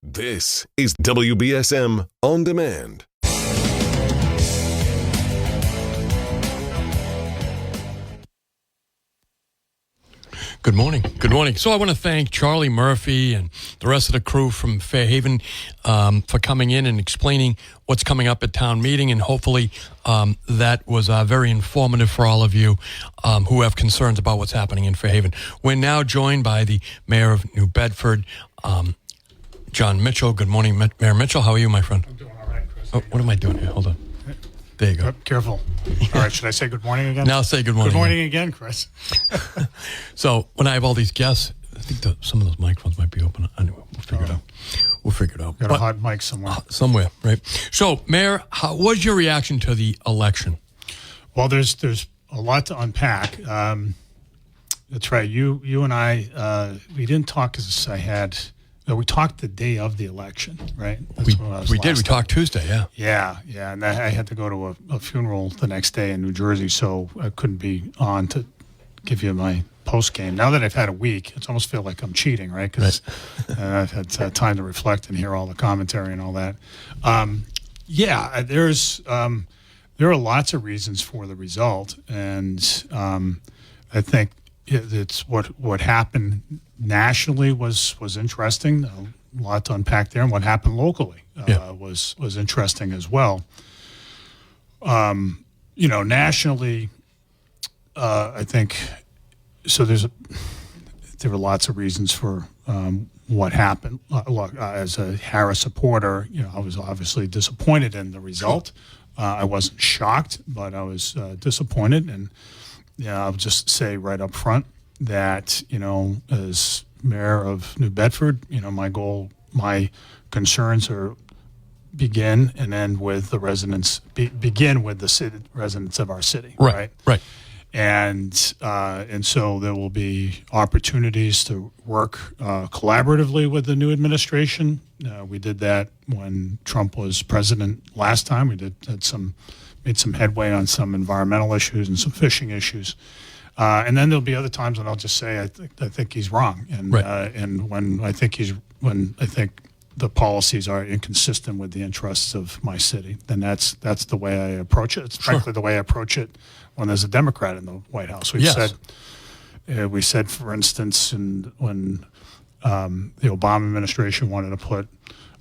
This is WBSM On Demand. Good morning. Good morning. So I want to thank Charlie Murphy and the rest of the crew from Fairhaven for coming in and explaining what's coming up at town meeting, and hopefully that was very informative for all of you who have concerns about what's happening in Fairhaven. We're now joined by the Mayor of New Bedford, Jon Mitchell. Good morning, Mayor Mitchell. How are you, my friend? I'm doing all right, Chris. Oh, what am I doing here? Hold on. There you go. Careful. All right, should I say good morning again? Now say good morning. Good morning again, Chris. So when I have all these guests, I think some of those microphones might be open. Anyway, we'll figure it out. We'll figure it out. Got a hot mic somewhere. Somewhere, right? So, Mayor, what was your reaction to the election? Well, there's a lot to unpack. That's right. You and I, we didn't talk because we talked the day of the election, right? We did. We talked Tuesday, yeah. Yeah. And I had to go to a funeral the next day in New Jersey, so I couldn't be on to give you my post game. Now that I've had a week, it's almost feel like I'm cheating, right? Because I've had time to reflect and hear all the commentary and all that. There are lots of reasons for the result, and I think it's what happened nationally was interesting. A lot to unpack there, and what happened locally was interesting as well. Nationally, I think so. There were lots of reasons for what happened. As a Harris supporter, I was obviously disappointed in the result. I wasn't shocked, but I was disappointed, and I'll just say right up front that as mayor of New Bedford, my concerns begin and end with the residents. Begin with the residents of our city, right? And so there will be opportunities to work collaboratively with the new administration. We did that when Trump was president last time. We made some headway on some environmental issues and some fishing issues. And then there'll be other times when I'll just say I think he's wrong, and when I think the policies are inconsistent with the interests of my city, then that's the way I approach it. It's frankly the way I approach it when there's a Democrat in the White House. We said, for instance, when the Obama administration wanted to put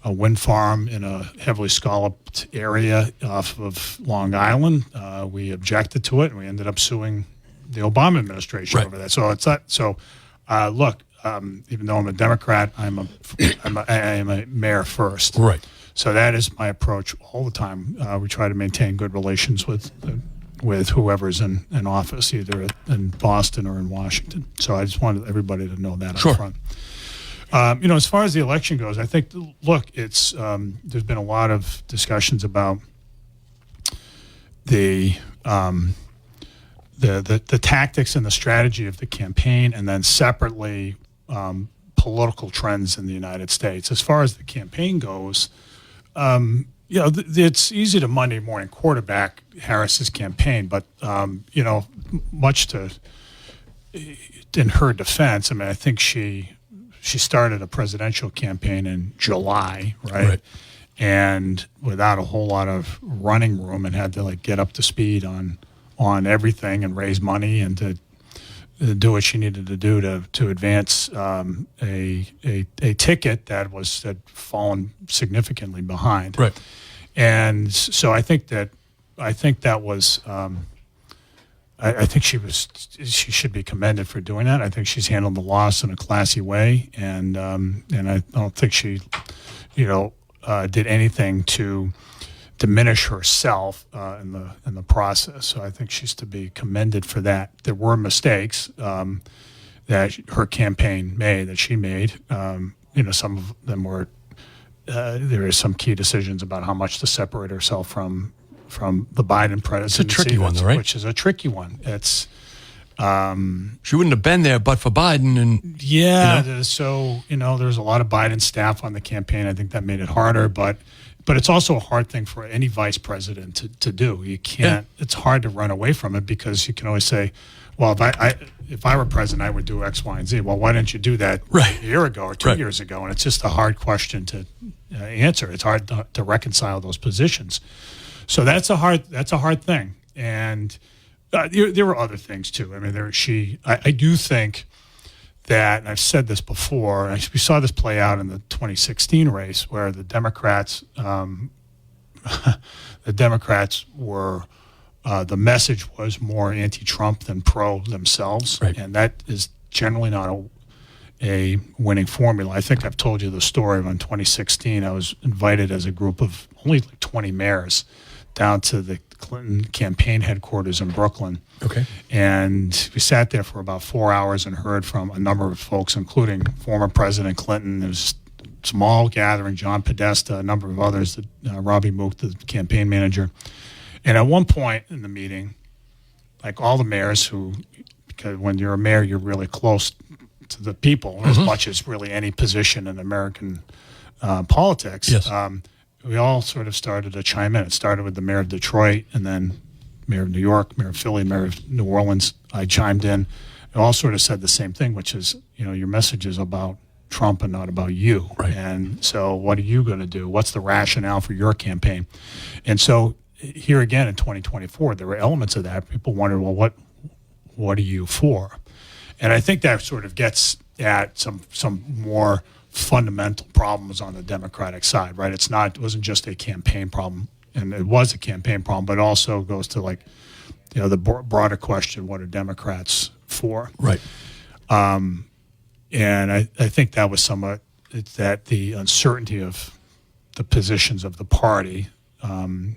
a wind farm in a heavily scalloped area off of Long Island, we objected to it, and we ended up suing the Obama administration over that. So it's not. So look, even though I'm a Democrat, I am a mayor first. Right. So that is my approach all the time. We try to maintain good relations with whoever's in office, either in Boston or in Washington. So I just wanted everybody to know that up front. As far as the election goes, I think, look, it's there's been a lot of discussions about the tactics and the strategy of the campaign, and then separately political trends in the United States. As far as the campaign goes, it's easy to Monday morning quarterback Harris's campaign, but much in her defense, I think she started a presidential campaign in July, right? And without a whole lot of running room, and had to get up to speed on everything and raise money and to do what she needed to do to advance a ticket that had fallen significantly behind. Right. And so I think that was I think she should be commended for doing that. I think she's handled the loss in a classy way, and I don't think she did anything to diminish herself in the process. So I think she's to be commended for that. There were mistakes that her campaign made, that she made. Some of them were. There is some key decisions about how much to separate herself from the Biden presidency. It's a tricky one, though, right? Which is a tricky one. It's She wouldn't have been there but for Biden. And yeah, so there's a lot of Biden staff on the campaign. I think that made it harder, but it's also a hard thing for any vice president to do. You can't. Yeah. It's hard to run away from it because you can always say, "Well, if I were president, I would do X, Y, and Z." Well, why didn't you do that a year ago or 2 years ago? And it's just a hard question to answer. It's hard to reconcile those positions. So that's a hard thing. And there were other things too. I mean, I do think that, and I've said this before, we saw this play out in the 2016 race where the Democrats were, the message was more anti-Trump than pro themselves. Right. And that is generally not a winning formula. I think I've told you the story of in 2016, I was invited as a group of only like 20 mayors down to the Clinton campaign headquarters in Brooklyn. Okay. And we sat there for about 4 hours and heard from a number of folks, including former President Clinton. There was a small gathering, John Podesta, a number of others, Robbie Mook, the campaign manager. And at one point in the meeting, like all the mayors because when you're a mayor, you're really close to the people, as much as really any position in American politics. Yes. We all sort of started to chime in. It started with the mayor of Detroit, and then mayor of New York, mayor of Philly, mayor of New Orleans. I chimed in. They all sort of said the same thing, which is, your message is about Trump and not about you. Right. And so what are you going to do? What's the rationale for your campaign? And so here again in 2024, there were elements of that. People wondered, well, what are you for? And I think that sort of gets at some more fundamental problems on the Democratic side, right? It wasn't just a campaign problem, and it was a campaign problem, but also goes to the broader question: what are Democrats for? Right. And I think that was somewhat that the uncertainty of the positions of the party, I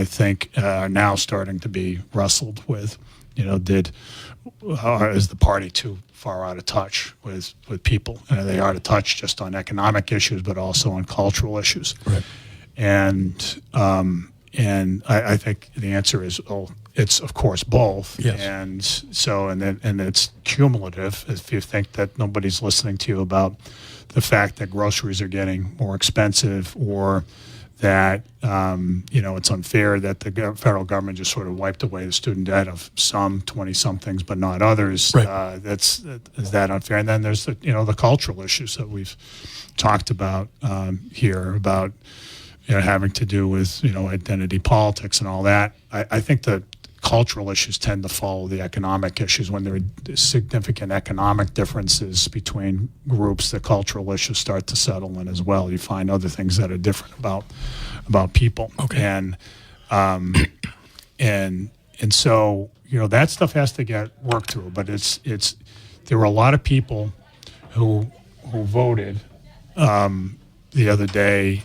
think, are now starting to be wrestled with. Is the party too far out of touch with people? They are out of touch just on economic issues, but also on cultural issues. Right. And I think the answer is, it's of course both. Yes. And so and it's cumulative. If you think that nobody's listening to you about the fact that groceries are getting more expensive, or that it's unfair that the federal government just sort of wiped away the student debt of some 20-somethings, but not others. Right. Is that unfair? And then there's the cultural issues that we've talked about here about having to do with identity politics and all that. I think the cultural issues tend to follow the economic issues. When there are significant economic differences between groups, the cultural issues start to settle in as well. You find other things that are different about people. Okay. And so that stuff has to get worked through. But there were a lot of people who voted the other day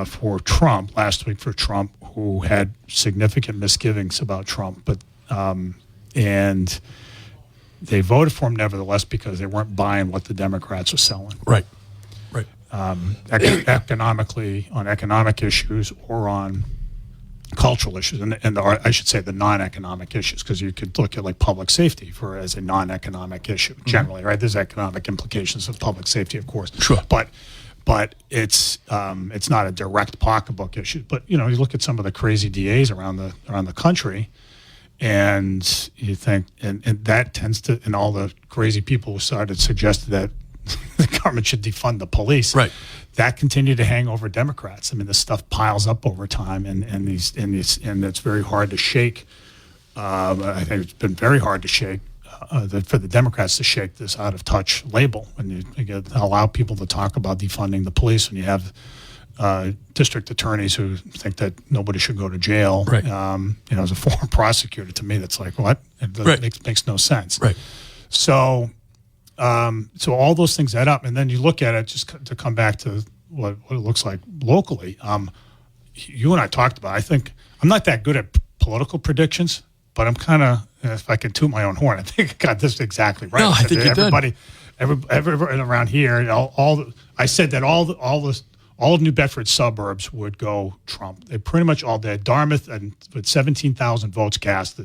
for Trump, last week for Trump, who had significant misgivings about Trump, but and they voted for him nevertheless because they weren't buying what the Democrats were selling. Right. Economically, on economic issues or on cultural issues, and I should say the non-economic issues, because you could look at like public safety as a non-economic issue generally, right? There's economic implications of public safety, of course. Sure. But it's not a direct pocketbook issue. But you look at some of the crazy DAs around the country, and you think, and that tends to, and all the crazy people who suggested that the government should defund the police. Right. That continued to hang over Democrats. I mean, this stuff piles up over time, and it's very hard to shake. I think it's been very hard to shake. For the Democrats to shake this out of touch label, and you allow people to talk about defunding the police, when you have district attorneys who think that nobody should go to jail. Right. As a former prosecutor, to me, that's like, what? It makes no sense. Right. So all those things add up, and then you look at it, just to come back to what it looks like locally. You and I talked about, I think I'm not that good at political predictions, but I'm kind of, if I can toot my own horn, I think I got this exactly right. No, I think you did. Everybody around here, I said that all of New Bedford suburbs would go Trump. They pretty much all did. Dartmouth, and with 17,000 votes cast,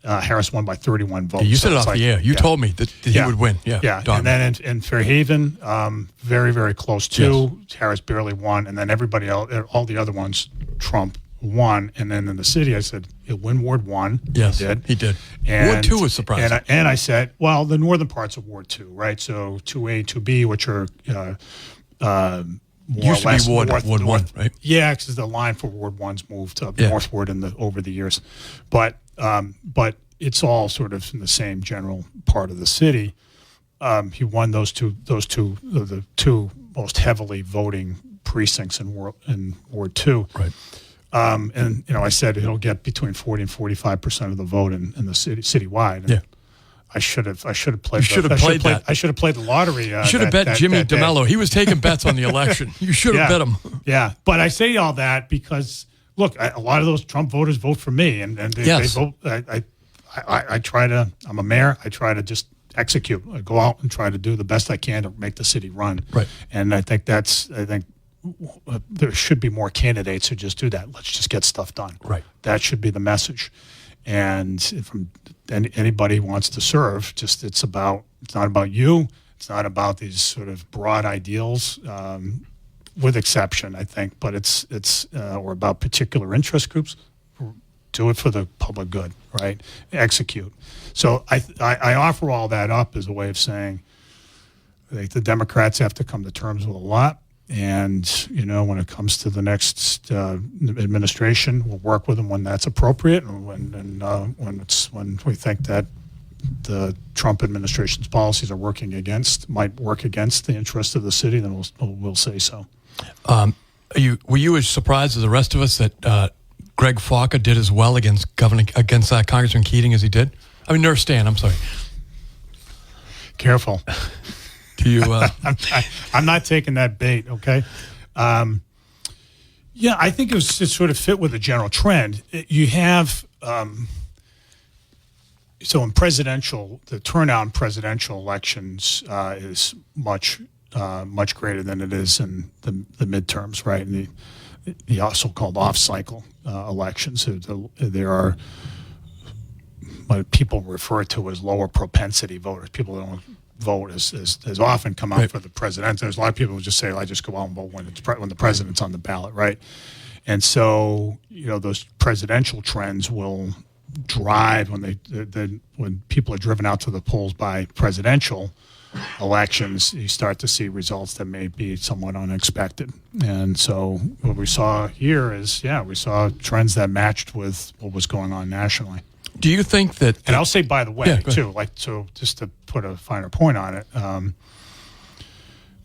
Harris won by 31 votes. You said it off the air. You told me that he would win. Yeah. Done. And then in Fairhaven, very, very close too. Yes. Harris barely won. And then everybody else, all the other ones, Trump won. And then in the city, I said, he'll win Ward 1. Yes, he did. And, Ward 2 was surprising. And I said, well, the northern parts of Ward 2, right? So 2A, 2B, which are more used or less to be Ward 1, right? Yeah, because the line for Ward 1's moved up northward over the years. But it's all sort of in the same general part of the city. He won the two most heavily voting precincts in Ward 2. Right. And I said he'll get between 40 and 45% of the vote in the city citywide. And I should have played. You should have played that. I should have played the lottery. You should have bet Jimmy DeMello. He was taking bets on the election. You should have bet him. Yeah, but I say all that because look, a lot of those Trump voters vote for me, and they vote. I try to. I'm a mayor. I try to just execute. I go out and try to do the best I can to make the city run. Right. And I think there should be more candidates who just do that. Let's just get stuff done. Right. That should be the message. And from anybody who wants to serve, it's not about you. It's not about these sort of broad ideals, with exception, I think. But it's or about particular interest groups. Do it for the public good, right? Execute. So I offer all that up as a way of saying, I think the Democrats have to come to terms with a lot. And, when it comes to the next administration, we'll work with them when that's appropriate, and when we think that the Trump administration's policies might work against the interest of the city, then we'll say so. Were you as surprised as the rest of us that Greg Falca did as well against Congressman Keating as he did? I mean, Nurse Stan, I'm sorry. Careful. Do you? I'm not taking that bait. Okay. I think it sort of fit with the general trend. You have so in the turnout in presidential elections is much greater than it is in the midterms, right? And the also called off-cycle elections. There are what people refer to as lower propensity voters. People don't vote as often come out for the president. There's a lot of people who just say, I just go out and vote when the president's on the ballot, right? And so, those presidential trends will drive when people are driven out to the polls by presidential elections, you start to see results that may be somewhat unexpected. And so what we saw here is, we saw trends that matched with what was going on nationally. Do you think that... And I'll say, by the way, too, so just to put a finer point on it,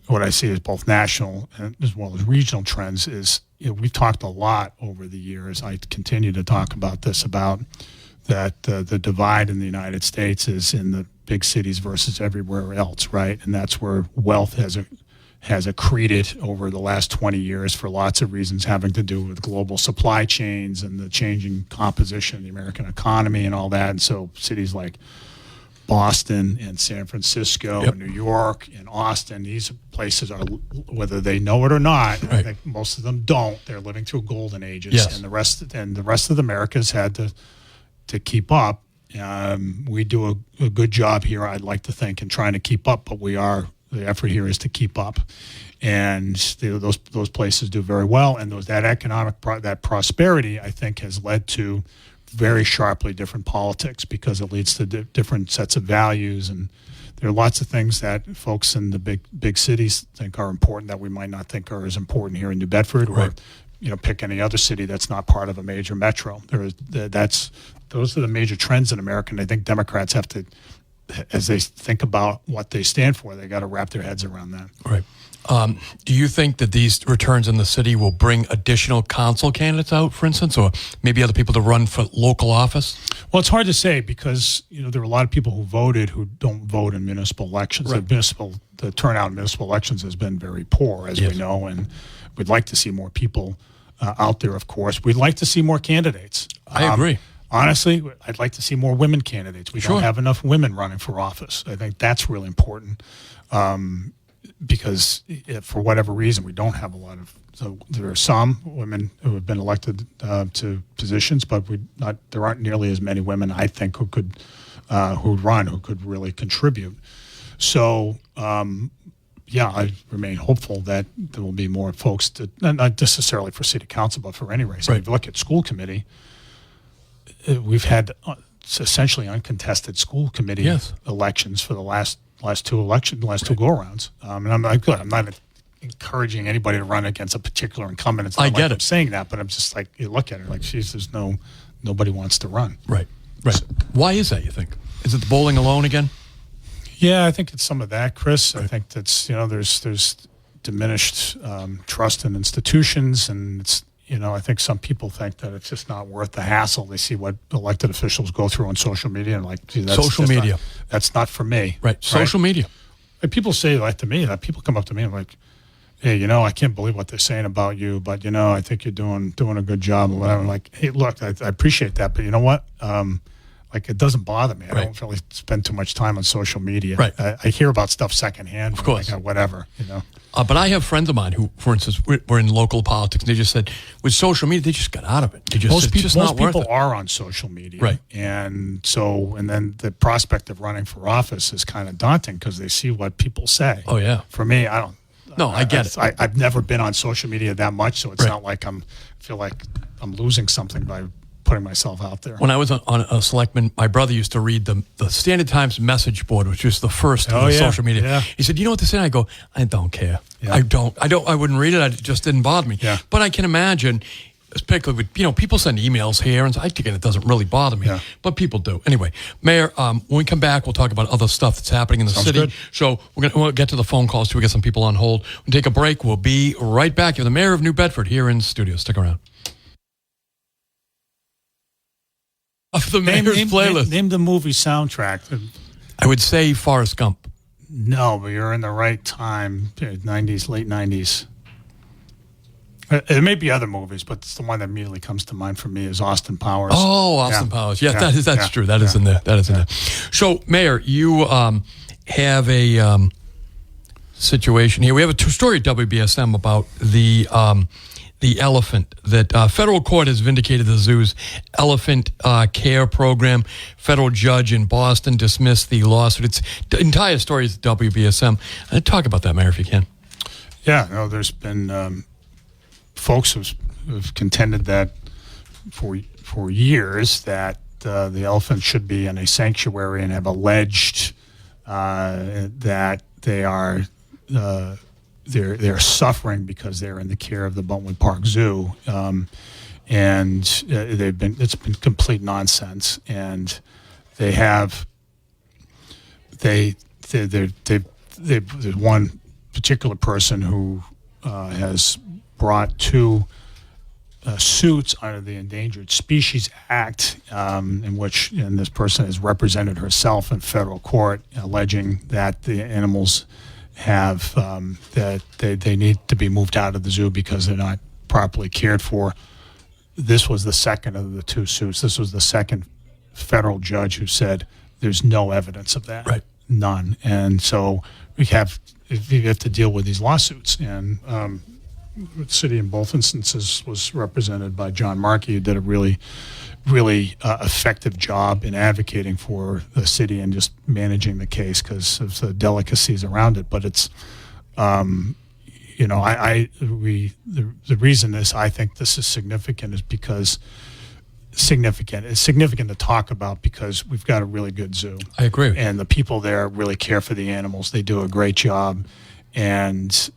what I see as both national and as well as regional trends is, we've talked a lot over the years. I continue to talk about this, about that the divide in the United States is in the big cities versus everywhere else, right? And that's where wealth has accreted over the last 20 years for lots of reasons having to do with global supply chains and the changing composition of the American economy and all that. And so cities like Boston and San Francisco and New York and Austin, these places are, whether they know it or not, I think most of them don't, they're living through golden ages. And the rest of the Americas had to keep up. We do a good job here, I'd like to think, in trying to keep up, but the effort here is to keep up, and those places do very well. And that prosperity, I think, has led to very sharply different politics because it leads to different sets of values. And there are lots of things that folks in the big cities think are important that we might not think are as important here in New Bedford, or pick any other city that's not part of a major metro. Those are the major trends in America, and I think Democrats have to, as they think about what they stand for, they got to wrap their heads around that. Right. Do you think that these returns in the city will bring additional council candidates out, for instance, or maybe other people to run for local office? Well, it's hard to say because there are a lot of people who voted who don't vote in municipal elections. Right. The turnout in municipal elections has been very poor, as we know, and we'd like to see more people out there. Of course, we'd like to see more candidates. I agree. Honestly, I'd like to see more women candidates. We don't have enough women running for office. I think that's really important. because if for whatever reason we don't have a lot of. So there are some women who have been elected to positions, but there aren't nearly as many women, I think, who could really contribute. So, I remain hopeful that there will be more folks, not necessarily for city council, but for any race. Right. If you look at school committee, we've had essentially uncontested school committee elections for the last two go-arounds. And I'm not encouraging anybody to run against a particular incumbent. It's not I get it. I'm saying that, but I'm just like, you look at it like, geez, nobody wants to run. Right. So, why is that, you think? Is it the bowling alone again? Yeah, I think it's some of that, Chris. Right. I think that's, there's diminished trust in institutions, and it's, I think some people think that it's just not worth the hassle. They see what elected officials go through on social media and like, gee, that's not for me. Right. Social media. And people say that to me, people come up to me and like, hey, I can't believe what they're saying about you, but, I think you're doing a good job or whatever. I'm like, hey, look, I appreciate that, but you know what? It doesn't bother me. I don't really spend too much time on social media. Right. I hear about stuff secondhand. Of course. Like, whatever, But I have friends of mine who, for instance, were in local politics, and they just said, with social media, they just got out of it. Most people are on social media. Right. And then the prospect of running for office is kind of daunting because they see what people say. Oh, yeah. For me, I don't. No, I get it. I've never been on social media that much, so it's not like feel like I'm losing something by putting myself out there. When I was on a selectman, my brother used to read the Standard Times message board, which was the first of the social media. Yeah. He said, "You know what this is?" I go, "I don't care. Yeah. I wouldn't read it. It just didn't bother me." Yeah. But I can imagine, particularly with, people send emails here, and I think it doesn't really bother me, but people do. Anyway, Mayor, when we come back, we'll talk about other stuff that's happening in the city. Good. So we'll get to the phone calls, too. We get some people on hold. We'll take a break. We'll be right back. You're the Mayor of New Bedford here in the studio. Stick around. Of the Mayor's playlist. Name the movie soundtrack. I would say Forrest Gump. No, but you're in the right time. 90s, late 90s. There may be other movies, but it's the one that immediately comes to mind for me is Austin Powers. Oh, Austin Powers. Yeah, that's true. That is in there. That is in there. So, Mayor, you have a situation here. We have a story at WBSM about the elephant that federal court has vindicated the zoo's elephant care program. Federal judge in Boston dismissed the lawsuit. The entire story is WBSM. Talk about that, Mayor, if you can. Yeah, there's been folks who've contended that for years that the elephant should be in a sanctuary and have alleged that they are they're suffering because they're in the care of the Bentwood Park Zoo, and it's been complete nonsense. And there's one particular person who has brought two suits under the Endangered Species Act, in this person has represented herself in federal court, alleging that the animals have that they need to be moved out of the zoo because they're not properly cared for. This was the second of the two suits. This was the second federal judge who said there's no evidence of that. Right. None. And so we have to deal with these lawsuits. And the city in both instances was represented by John Markey, who did a really effective job in advocating for the city and just managing the case because of the delicacies around it. But it's, the reason I think this is significant is because it's significant to talk about because we've got a really good zoo. I agree. And the people there really care for the animals. They do a great job. And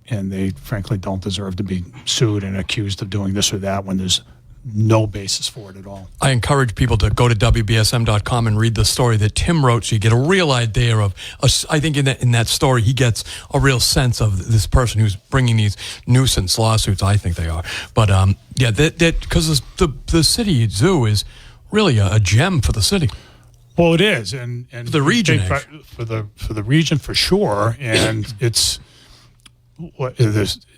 they frankly don't deserve to be sued and accused of doing this or that when there's no basis for it at all. I encourage people to go to WBSM.com and read the story that Tim wrote so you get a real idea of, I think in that story he gets a real sense of this person who's bringing these nuisance lawsuits, I think they are. But because the city zoo is really a gem for the city. Well, it is, and for the region, for the region for sure, and it's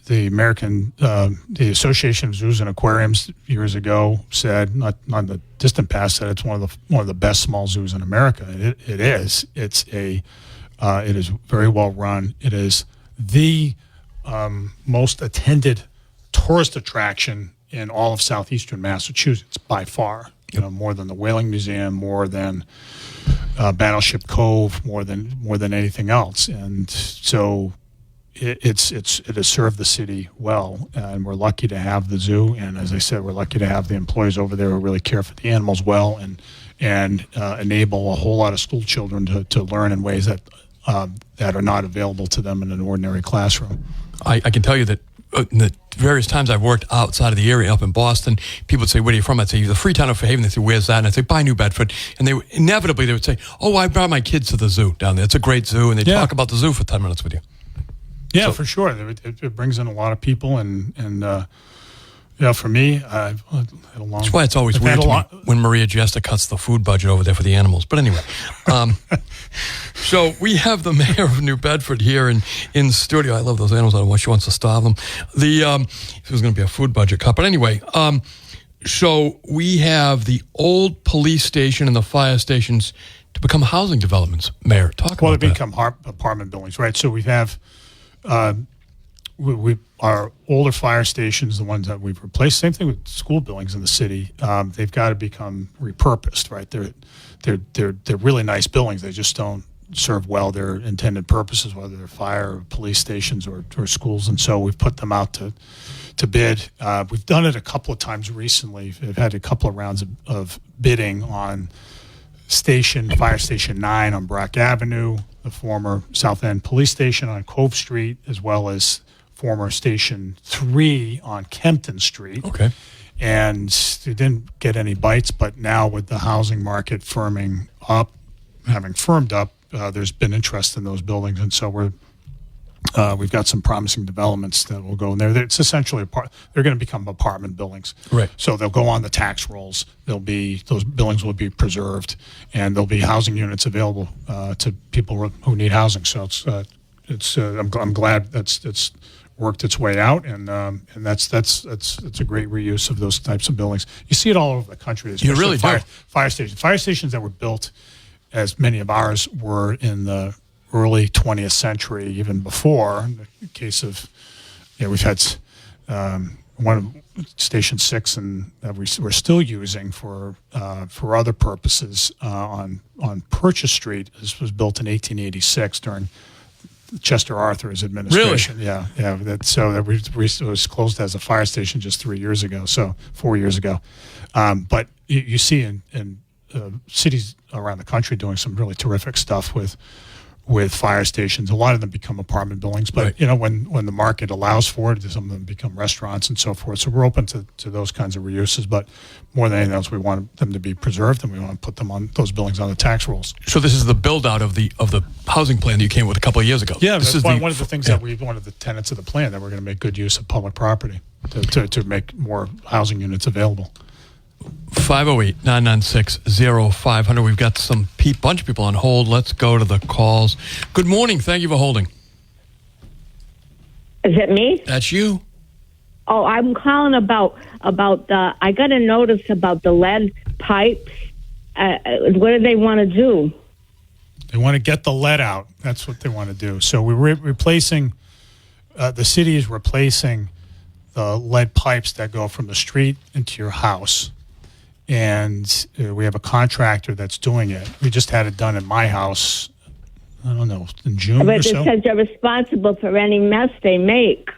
the American the Association of Zoos and Aquariums years ago said, not in the distant past, that it's one of the best small zoos in America. It is. It's a It is very well run. It is the most attended tourist attraction in all of southeastern Massachusetts by far. You know, more than the Whaling Museum, more than Battleship Cove, more than anything else. And so it has served the city well, and we're lucky to have the zoo. And as I said, we're lucky to have the employees over there who really care for the animals well and enable a whole lot of school children to learn in ways that are not available to them in an ordinary classroom. I can tell you that the various times I've worked outside of the area, up in Boston, people would say, "Where are you from?" I'd say, "The Freetown or Fairhaven." They say, "Where's that?" And I'd say, "By New Bedford." And they would say, "Oh, I brought my kids to the zoo down there. It's a great zoo." And they talk about the zoo for 10 minutes with you. Yeah, for sure. It brings in a lot of people, and for me, I've had a long. That's why it's always weird to me when Maria Jester cuts the food budget over there for the animals. But anyway, so we have the mayor of New Bedford here in studio. I love those animals. I don't want she wants to starve them. It was going to be a food budget cut, but anyway. So we have the old police station and the fire stations to become housing developments. Mayor, talk about that. Well, they become apartment buildings, right? So we have. Our older fire stations, the ones that we've replaced, same thing with school buildings in the city. They've got to become repurposed, right? They're really nice buildings. They just don't serve well their intended purposes, whether they're fire or police stations or schools. And so we've put them out to bid. We've done it a couple of times recently. We've had a couple of rounds of bidding on Fire Station 9 on Brock Avenue, the former South End Police Station on Cove Street, as well as former Station 3 on Kempton Street. Okay. And they didn't get any bites, but now with the housing market having firmed up, there's been interest in those buildings, and so we've got some promising developments that will go in there. It's essentially they're going to become apartment buildings. Right. So they'll go on the tax rolls. Those buildings will be preserved, and there'll be housing units available to people who need housing. So I'm glad that's worked its way out, and that's a great reuse of those types of buildings. You see it all over the country. You really do. Fire stations that were built, as many of ours were in the early 20th century, even before. In the case of, we've had one Station 6 and that we're still using for other purposes on Purchase Street. This was built in 1886 during Chester Arthur's administration. Really? Yeah. It was closed as a fire station just 4 years ago. But you see in cities around the country doing some really terrific stuff with fire stations. A lot of them become apartment buildings, but right. When the market allows for it, some of them become restaurants and so forth. So we're open to those kinds of reuses, but more than anything else, we want them to be preserved, and we want to put them on those buildings on the tax rolls. So this is the build out of the housing plan that you came with a couple of years ago. Yeah, this is one of the things that one of the tenets of the plan, that we're going to make good use of public property to make more housing units available. 508-996-0500. We've got some bunch of people on hold. Let's go to the calls. Good morning. Thank you for holding. Is it me? That's you. Oh, I'm calling about I got a notice about the lead pipes. What do they want to do? They want to get the lead out. That's what they want to do. So we're replacing, the city is replacing the lead pipes that go from the street into your house. And we have a contractor that's doing it. We just had it done at my house, I don't know, in June or so. But it says they're responsible for any mess they make.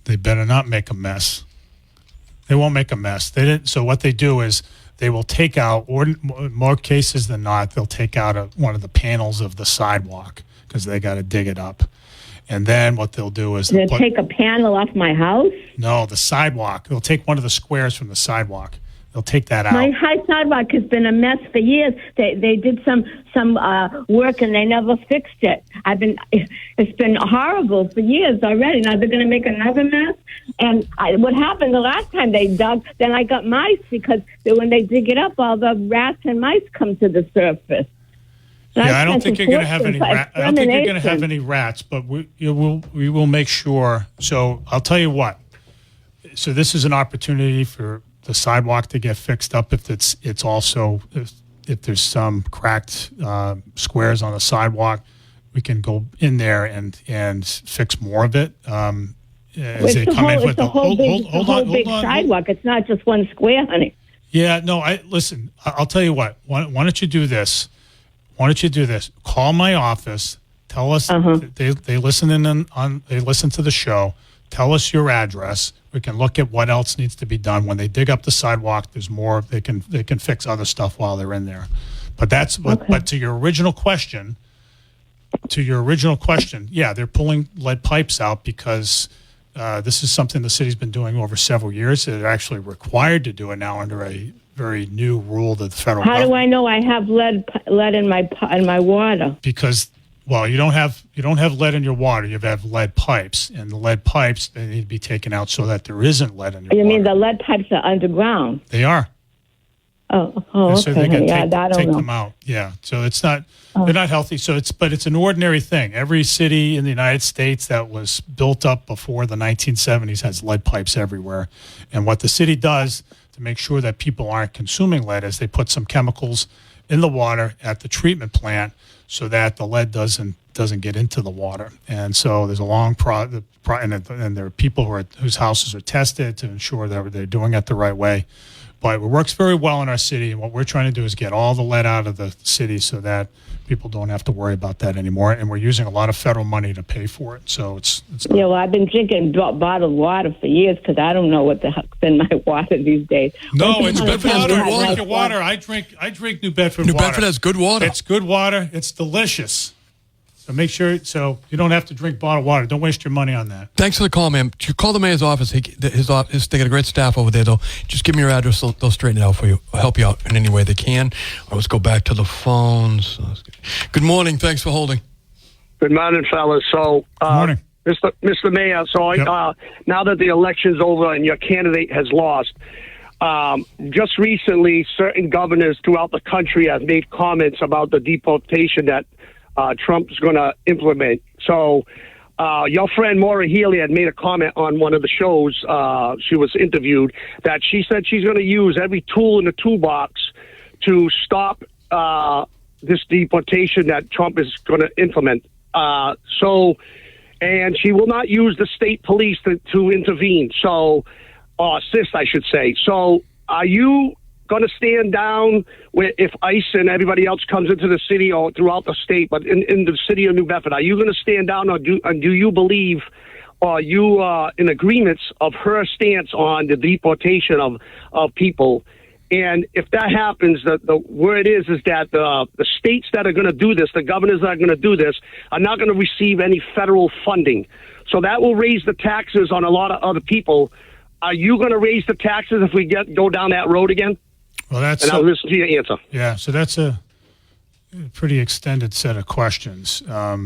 They better not make a mess. They won't make a mess. They didn't. So what they do is they will take out, or more cases than not, they'll take out one of the panels of the sidewalk because they got to dig it up. And then what they'll do is they'll take a panel off my house? No, the sidewalk. They'll take one of the squares from the sidewalk. They'll take that out. My high sidewalk has been a mess for years. They did some work and they never fixed it. It's been horrible for years already. Now they're going to make another mess. And what happened the last time they dug? Then I got mice because when they dig it up, all the rats and mice come to the surface. I don't think you're going to have any. I don't think you're going to have any rats, but we will make sure. So I'll tell you what. So this is an opportunity for the sidewalk to get fixed up if there's some cracked squares on the sidewalk. go in there and fix more of it. As they It's come in it's with a whole big on. sidewalk. It's not just one square, honey. Yeah, no, listen, I'll tell you what. Why don't you do this? Call my office. Tell us they listen they listen to the show. Tell us your address. We can look at what else needs to be done. When they dig up the sidewalk, there's more. They can fix other stuff while they're in there. But but to your original question, yeah, they're pulling lead pipes out because this is something the city's been doing over several years. They're actually required to do it now under a very new rule that the federal How government. do I know I have lead in my water? Because you don't have lead in your water. You have lead pipes, and the lead pipes, they need to be taken out so that there isn't lead in your water. You mean the lead pipes are underground? They are. Oh, So okay. they can I don't take know. them out. Yeah. So it's not they're not healthy. So it's an ordinary thing. Every city in the United States that was built up before the 1970s has lead pipes everywhere. And what the city does to make sure that people aren't consuming lead is they put some chemicals in the water at the treatment plant so that the lead doesn't get into the water. And so there's a long and there are people whose houses are tested to ensure that they're doing it the right way. But it works very well in our city, and what we're trying to do is get all the lead out of the city so that people don't have to worry about that anymore. And we're using a lot of federal money to pay for it. So it's Yeah, well, I've been drinking bottled water for years because I don't know what the heck's in my water these days. No, it's good Bedford has water. good I water. drink your water. I drink New Bedford New water. Bedford has good water. It's good water. It's delicious. So make sure you don't have to drink bottled water. Don't waste your money on that. Thanks for the call, man. You call the mayor's office. They got a great staff over there, though. Just give me your address. They'll straighten it out for you. I'll help you out in any way they can. Let's go back to the phones. Good morning. Thanks for holding. Good morning, fellas. So, Good morning. Mr. Mayor, so Yep. now that the election's over and your candidate has lost, just recently, certain governors throughout the country have made comments about the deportation that Trump's going to implement. So your friend Maura Healey had made a comment on one of the shows. She was interviewed that she said she's going to use every tool in the toolbox to stop this deportation that Trump is going to implement. And she will not use the state police to intervene. So, assist, I should say. So are you going to stand down if ICE and everybody else comes into the city or throughout the state, but in the city of New Bedford, are you going to stand down or do you believe, or are you in agreements of her stance on the deportation of people? And if that happens, the word is that the states that are going to do this, the governors that are going to do this, are not going to receive any federal funding. So that will raise the taxes on a lot of other people. Are you going to raise the taxes if we go down that road again? Well, And I'll listen to your answer. Yeah, so that's a pretty extended set of questions. So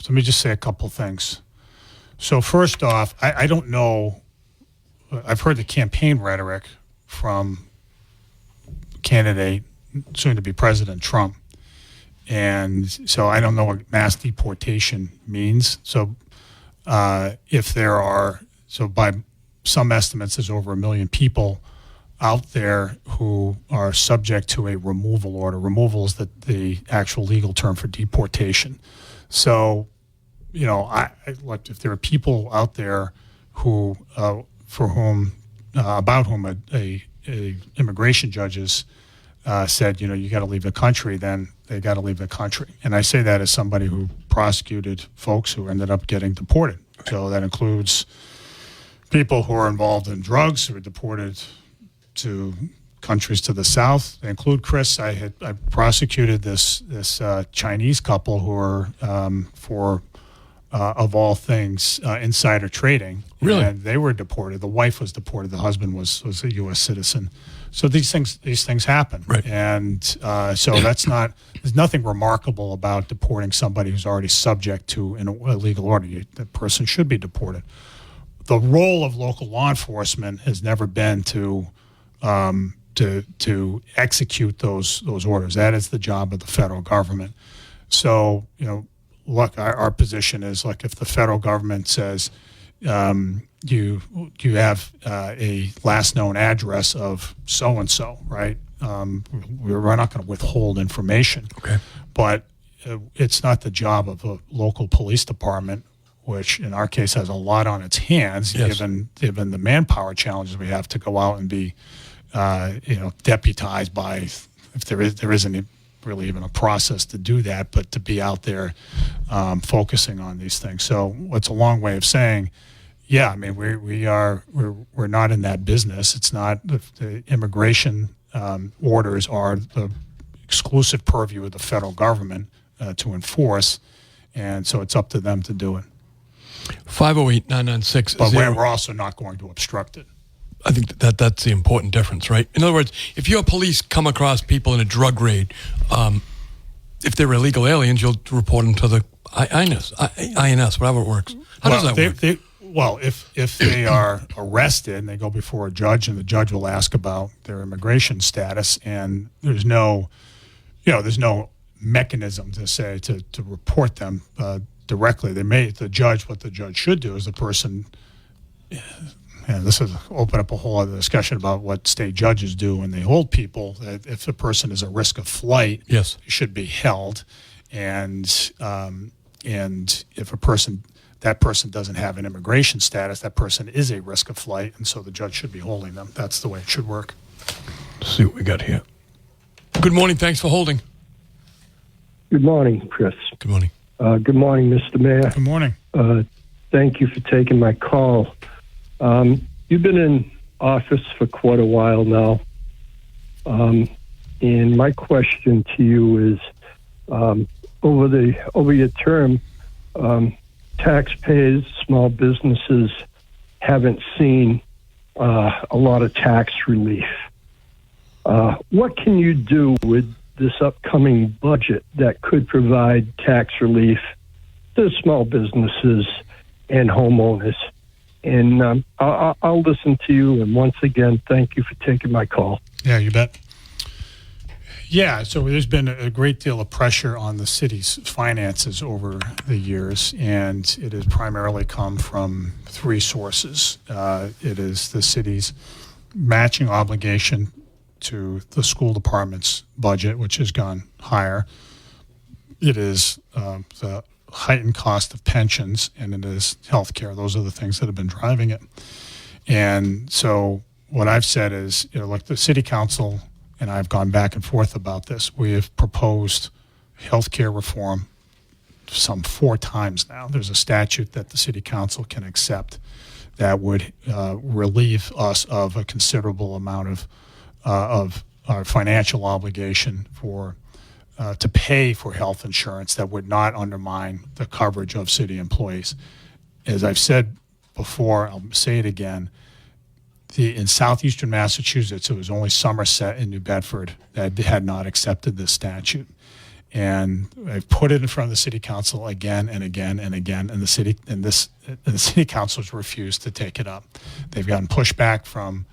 let me just say a couple things. So first off, I don't know. I've heard the campaign rhetoric from candidate, soon to be President Trump. And so I don't know what mass deportation means. So if there are, so by some estimates, there's over 1 million people out there who are subject to a removal order. Removal is the actual legal term for deportation. So, like if there are people out there who, about whom a immigration judges said, you got to leave the country, then they got to leave the country. And I say that as somebody who prosecuted folks who ended up getting deported. So that includes people who are involved in drugs who were deported to countries to the south. They include Chris. I prosecuted this Chinese couple who are for of all things insider trading. Really? And they were deported. The wife was deported. The husband was a U.S. citizen. So these things happen. Right. And so there's nothing remarkable about deporting somebody who's already subject to an illegal order. That person should be deported. The role of local law enforcement has never been to execute those orders. That is the job of the federal government. So, look, our position is, like, if the federal government says you have a last known address of so and so, right? We're not going to withhold information. Okay. But it's not the job of a local police department, which in our case has a lot on its hands, Yes. given the manpower challenges we have to go out and be, deputized by, if there isn't really even a process to do that, but to be out there focusing on these things. So it's a long way of saying, yeah, I mean, we're not in that business. It's not the immigration orders are the exclusive purview of the federal government to enforce, and so it's up to them to do it. 508-996. But we're also not going to obstruct it. I think that's the important difference, right? In other words, if your police come across people in a drug raid, if they're illegal aliens, you'll report them to the INS, whatever it works. How does that work? Well, if they are arrested and they go before a judge, and the judge will ask about their immigration status, and there's no mechanism to say to report them directly. What the judge should do is the person. And this is open up a whole other discussion about what state judges do when they hold people. That if the person is a risk of flight, yes, they should be held, and if that person doesn't have an immigration status, that person is a risk of flight, and so the judge should be holding them. That's the way it should work. Let's see what we got here. Good morning. Thanks for holding. Good morning, Chris. Good morning. Good morning, Mr. Mayor. Good morning. Thank you for taking my call. You've been in office for quite a while now. And my question to you is, over your term, taxpayers, small businesses haven't seen a lot of tax relief. What can you do with this upcoming budget that could provide tax relief to small businesses and homeowners? And I'll listen to you. And once again, thank you for taking my call. Yeah, you bet. Yeah, so there's been a great deal of pressure on the city's finances over the years, and it has primarily come from three sources. It is the city's matching obligation to the school department's budget, which has gone higher. It is the heightened cost of pensions, and it is health care. Those are the things that have been driving it. And so what I've said is, like the city council and I've gone back and forth about this. We have proposed health care reform some 4 times now. There's a statute that the city council can accept that would relieve us of a considerable amount of our financial obligation to pay for health insurance that would not undermine the coverage of city employees. As I've said before, I'll say it again, in southeastern Massachusetts, it was only Somerset and New Bedford that had not accepted this statute. And I've put it in front of the city council again and again and again, and the city council has refused to take it up. They've gotten pushback from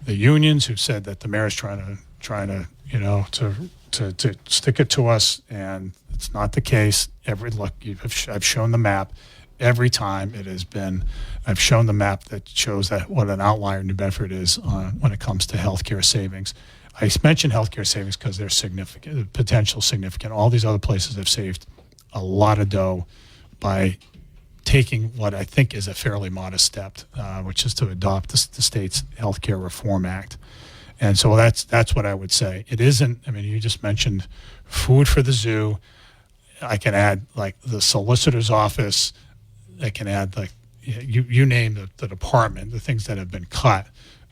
the unions who've said that the mayor is trying to stick it to us, and it's not the case. I've shown the map. Every time it has been, I've shown the map that shows that what an outlier New Bedford is when it comes to healthcare savings. I mention healthcare savings because they're significant, potential significant. All these other places have saved a lot of dough by taking what I think is a fairly modest step, which is to adopt the state's Healthcare Reform Act. And so that's what I would say. It isn't, I mean, you just mentioned food for the zoo. I can add like the solicitor's office. I can add like, you name the department, the things that have been cut.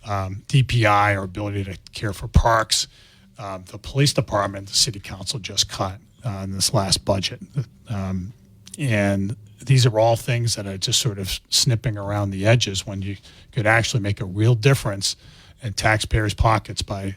DPI, our ability to care for parks. The police department, the city council just cut in this last budget. And these are all things that are just sort of snipping around the edges when you could actually make a real difference in taxpayers' pockets by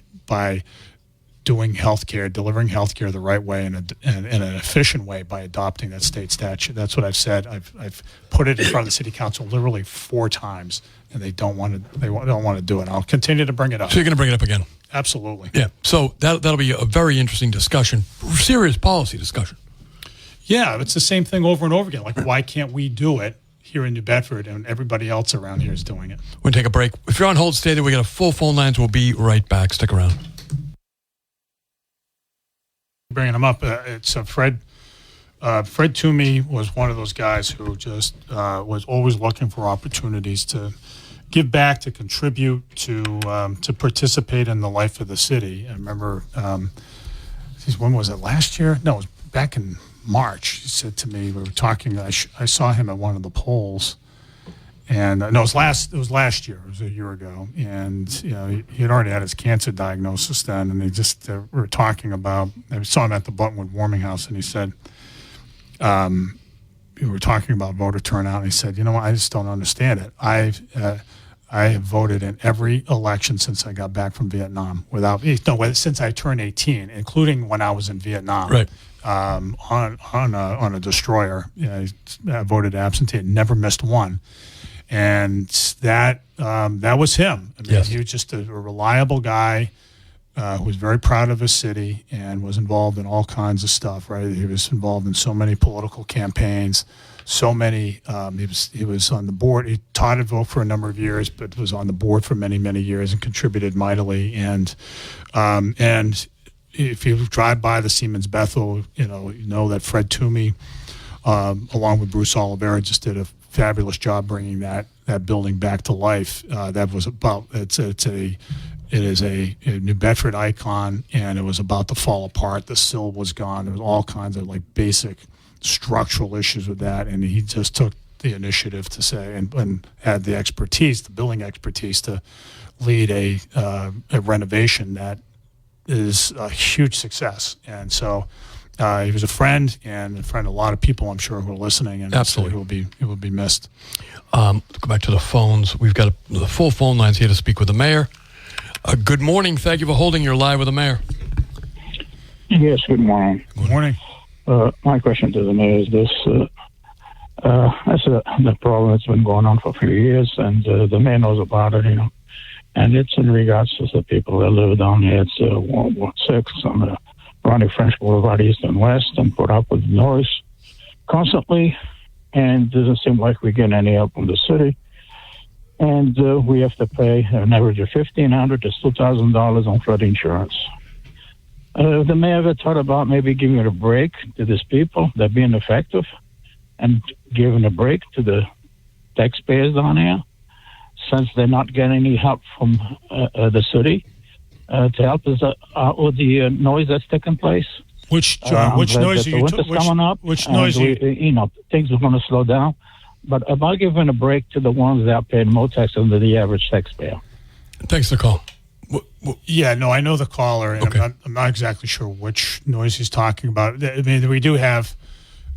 doing healthcare, delivering healthcare the right way and in an efficient way by adopting that state statute. That's what I've said. I've put it in front of the city council literally 4 times, and they don't want to do it. I'll continue to bring it up. So you're going to bring it up again? Absolutely. Yeah. So that'll be a very interesting discussion, serious policy discussion. Yeah, it's the same thing over and over again. Like, why can't we do it here in New Bedford and everybody else around here is doing it? We'll take a break. If you're on hold, stay there. We got a full phone lines. We'll be right back. Stick around. Bringing them up, Fred Fred Toomey was one of those guys who just was always looking for opportunities to give back, to contribute, to participate in the life of the city. I remember, when was it, last year? No, it was back in March. He said to me, we were talking, I saw him at one of the polls, and no, it was last year. It was a year ago, and he had already had his cancer diagnosis then, and they just we were talking about. I saw him at the Buttonwood Warming House, and he said, we were talking about voter turnout, and he said, "You know what? I just don't understand it. I have voted in every election since I got back from Vietnam since I turned 18, including when I was in Vietnam." Right. On a destroyer, I voted absentee, never missed one. And that was him. I mean, yes. He was just a reliable guy who was very proud of his city and was involved in all kinds of stuff. Right, he was involved in so many political campaigns, so many. He was on the board. He taught at Vote for a number of years, but was on the board for many years and contributed mightily. And if you drive by the Siemens Bethel, you know that Fred Toomey, along with Bruce Olivera, just did a fabulous job bringing that building back to life. That was about it is a New Bedford icon, and it was about to fall apart. The sill was gone. There was all kinds of basic structural issues with that, and he just took the initiative to say and had the expertise, the building expertise, to lead a renovation that is a huge success. And so he was a friend of a lot of people, I'm sure, who are listening, and absolutely he will be missed. Go back to the phones. We've got the full phone lines here to speak with the mayor. Good morning. Thank you for holding your live with the mayor. Yes, good morning. Good morning. My question to the mayor is this. That's the problem that's been going on for a few years, and the mayor knows about it, And it's in regards to the people that live down here. It's Ward 6 on the Ronnie French Boulevard, East and West, and put up with noise constantly. And it doesn't seem like we get any help from the city. And we have to pay an average of $1,500 to $2,000 on flood insurance. The mayor ever thought about maybe giving a break to these people that are being effective and giving a break to the taxpayers down here, since they're not getting any help from the city to help us out with the noise that's taking place? Which noise are you coming up? Which noise? Things are going to slow down. But about giving a break to the ones that are paying more tax than the average taxpayer. Thanks for the call. Yeah, no, I know the caller, and okay. I'm not exactly sure which noise he's talking about. I mean, we do have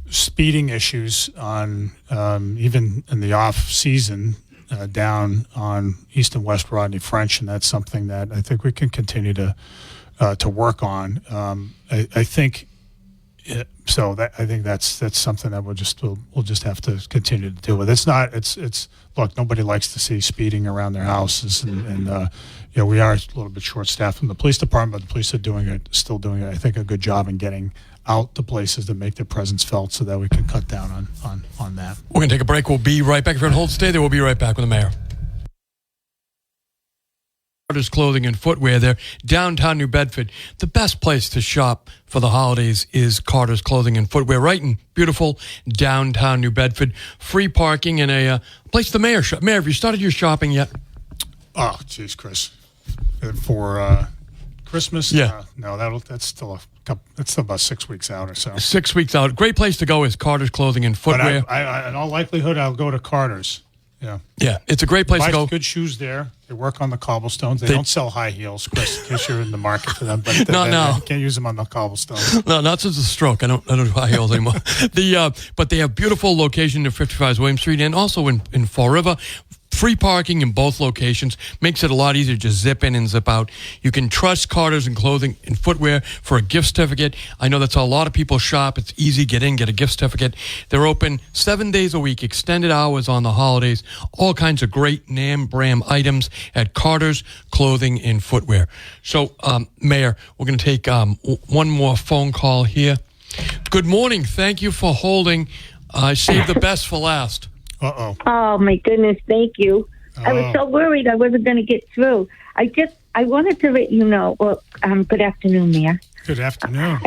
speeding issues on even in the off season down on East and West Rodney French, and that's something that I think we can continue to work on. I think. So I think that's something that we'll just have to continue to deal with. It's look, nobody likes to see speeding around their houses, and we are a little bit short-staffed in the police department, but the police are still doing I think, a good job in getting out to places to make their presence felt, so that we can cut down on that. We're going to take a break. We'll be right back. If you're on hold, stay there. We'll be right back with the mayor. Carter's Clothing and Footwear there, downtown New Bedford. The best place to shop for the holidays is Carter's Clothing and Footwear, right in beautiful downtown New Bedford. Free parking and a place the mayor shop. Mayor, have you started your shopping yet? Oh, geez, Chris. For Christmas? Yeah. No, that's still about 6 weeks out or so. 6 weeks out. Great place to go is Carter's Clothing and Footwear. But in all likelihood, I'll go to Carter's. Yeah, it's a great place to go. Good shoes there. They work on the cobblestones. They don't sell high heels, Chris, in case you're in the market for them. But no. You can't use them on the cobblestones. No, not since the stroke. I don't do high heels anymore. But they have beautiful location in 55 William Street and also in Fall River. Free parking in both locations makes it a lot easier to just zip in and zip out. You can trust Carter's and Clothing and Footwear for a gift certificate. I know that's how a lot of people shop. It's easy. Get in, get a gift certificate. They're open 7 days a week, extended hours on the holidays. All kinds of great name-brand items at Carter's Clothing and Footwear. So, Mayor, we're going to take one more phone call here. Good morning. Thank you for holding. I saved the best for last. Uh-oh. Oh, my goodness, thank you. I was so worried I wasn't going to get through. I wanted to let you know, good afternoon, Mayor. Good afternoon.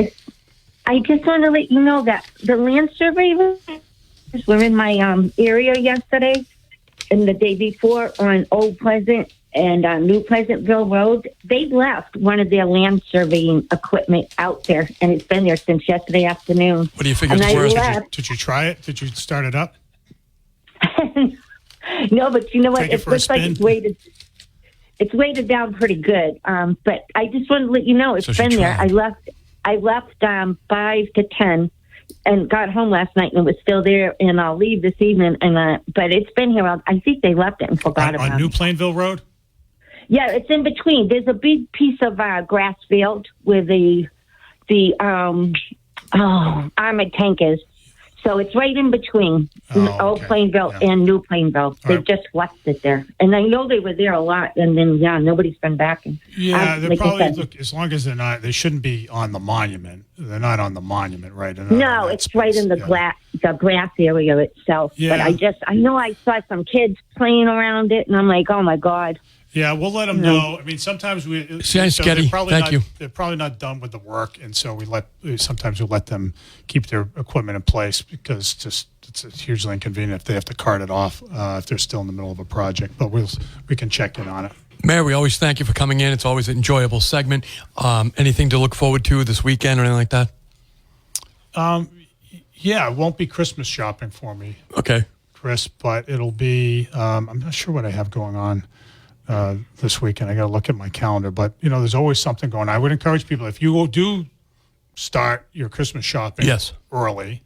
I just want to let you know that the land surveyors were in my area yesterday and the day before on Old Pleasant and New Pleasantville Road. They left one of their land surveying equipment out there, and it's been there since yesterday afternoon. What do you figure? Did you try it? Did you start it up? No, but you know what? Take it It for a looks like spin? it's weighted down pretty good. But I just wanted to let you know it's So she been there. tried. I left 5 to 10 and got home last night and it was still there. And I'll leave this evening. But it's been here. I think they left it and forgot about On New it. Plainville Road? Yeah, it's in between. There's a big piece of grass field where the armored tank is. So it's right in between Old okay. Plainville and New Plainville. They right. just left it there. And I know they were there a lot, and then, nobody's been back. Yeah, they're like I probably, said, look, as long as they're not, they shouldn't be on the monument. They're not on the monument, right? They're not no, on that it's right space. in the grass area itself. Yeah. But I know I saw some kids playing around it, and I'm like, oh, my God. Yeah, we'll let them know. I mean, sometimes we. Sounds they're sketchy. probably Thank you. They're probably not done with the work, and so sometimes we let them keep their equipment in place because it's hugely inconvenient if they have to cart it off if they're still in the middle of a project. But we can check in on it. Mayor, we always thank you for coming in. It's always an enjoyable segment. Anything to look forward to this weekend or anything like that? Yeah, it won't be Christmas shopping for me, Okay. Chris, but it'll be. I'm not sure what I have going on this weekend. I got to look at my calendar, but there's always something going on. I would encourage people, if you do start your Christmas shopping Yes. early,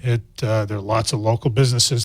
there are lots of local businesses